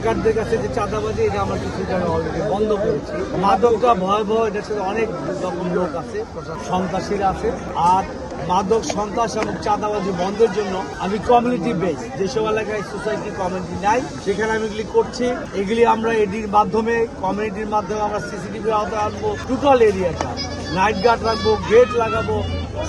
হকারদের কাছে যে চাঁদাবাজি, এটা আমরা কিছু জায়গায় অলরেডি বন্ধ করেছি। মাদকটা ভয়াবহ, এটার সাথে অনেক রকম লোক আছে, সন্ত্রাসীরা আছে। আর মাদক, সন্ত্রাস এবং চাঁদাবাজি বন্ধের জন্য আমি কমিউনিটি বেস, যেসব এলাকায় সোসাইটি কমিউনিটি নাই সেখানে আমি এগুলি করছি। এগুলি আমরা এডির মাধ্যমে, কমিউনিটির মাধ্যমে আমরা সিসিটিভির আওতায় আনবো। টোটাল এরিয়াটা নাইট গার্ড রাখবো, গেট লাগাবো।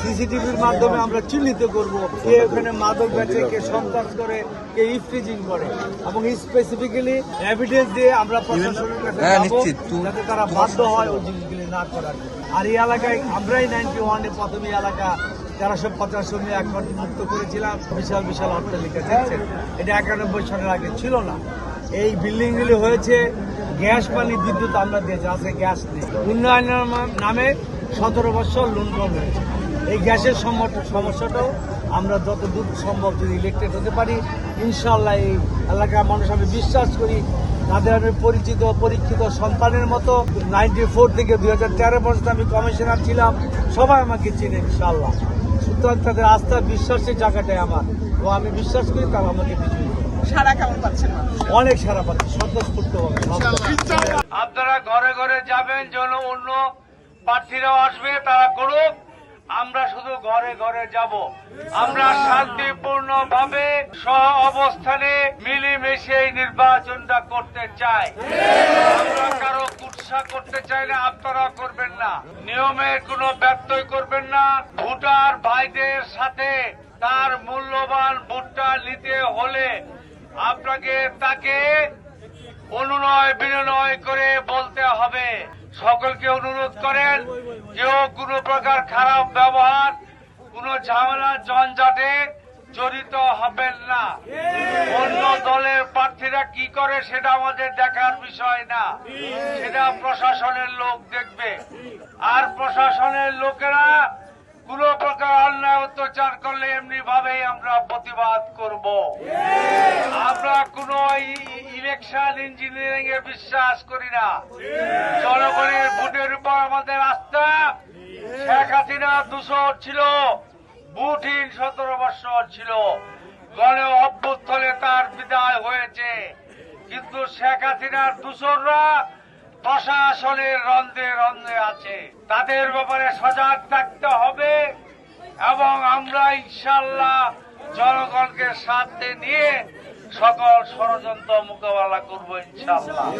সিসিটিভির মাধ্যমে আমরা চিহ্নিত করব কে ওখানে মাদক বেচে, কে সন্ত্রাস করে, কে ইফটিজিং করে, এবং স্পেসিফিক্যালি এভিডেন্স দিয়ে আমরা প্রশাসনের কাছে যাবো যাতে তারা বাধ্য হয় ওই জিনিসগুলি না করার। আর এই এলাকায় আমরাই 91-এ প্রথম এলাকা 1350 নিয়ে একমাত্র মুক্ত করেছিলাম। বিশাল বিশাল অট্টালিকা দেখছেন, এটা 91 সালের আগে ছিল না। এই বিল্ডিংগুলি হয়েছে গ্যাস, পানি, বিদ্যুৎ আমরা দিয়েছি, আজকে গ্যাস নেই। উন্নয়নের নামে 17 বছর লুণ্ঠন হয়েছে। এই গ্যাসের সমস্যাটাও আমরা যত দূর সম্ভব যদি ইলেকটেড হতে পারি, ইনশাল্লাহ এই এলাকার মানুষ, আমি বিশ্বাস করি তাদের আমি পরিচিত পরীক্ষিত সন্তানের মতো। 94 থেকে 2013 পর্যন্ত আমি কমিশনার ছিলাম, সবাই আমাকে চিনে ইনশাল্লাহ। সুতরাং তাদের আস্থা, বিশ্বাসের জায়গাটাই আমার, ও আমি বিশ্বাস করি তারা আমাকে বিজয়ী। সারা কেমন পাচ্ছেন? অনেক সারা পাচ্ছি, স্বতঃস্ফূর্ত হবে। আপনারা ঘরে ঘরে যাবেন, যেন অন্য প্রার্থীরাও আসবে, তারা করুক। আমরা শুধু ঘরে ঘরে যাব। আমরা শান্তিপূর্ণ ভাবে সহ অবস্থানে মিলেমিশে এই নির্বাচনটা করতে চাই। আমরা কারো কুৎসা করতে চাই না, আপনারা করবেন না। নিয়মের কোনো ব্যত্যয় করবেন না। ভোটার ভাইদের সাথে তার মূল্যবান ভোটটা নিতে হলে আপনাকে তাকে অনুনয় বিনয় করে বলতে হবে। সকলকে অনুরোধ করেন, কেউ কোনো প্রকার খারাপ ব্যবহার, কোনো ঝামেলা জঞ্জাটে জড়িত হবেন না। অন্য দলের প্রার্থীরা কি করে সেটা আমাদের দেখার বিষয় না, সেটা প্রশাসনের লোক দেখবে। আর প্রশাসনের লোকেরা কোন প্রকার অন্যায় অত্যাচার করলে এমনি ভাবেই আমরা প্রতিবাদ করব। আমরা কোন ইলেকশন ইঞ্জিনিয়ারিং এ বিশ্বাস করি না। জনগণের ভোটের উপর আমাদের আস্থা। শেখ হাসিনা 200 ছিল, ভোটহীন 17 বছর ছিল। গণ অভ্যুত্থানে তার বিদায় হয়েছে, কিন্তু শেখ হাসিনার দূষররা প্রশাসনের রন্ধে রন্ধে আছে। তাদের ব্যাপারে সজাগ থাকতে হবে এবং আমরা ইনশাল্লাহ জনগণকে সাথে নিয়ে সকল ষড়যন্ত্র মোকাবেলা করবো ইনশাল্লাহ।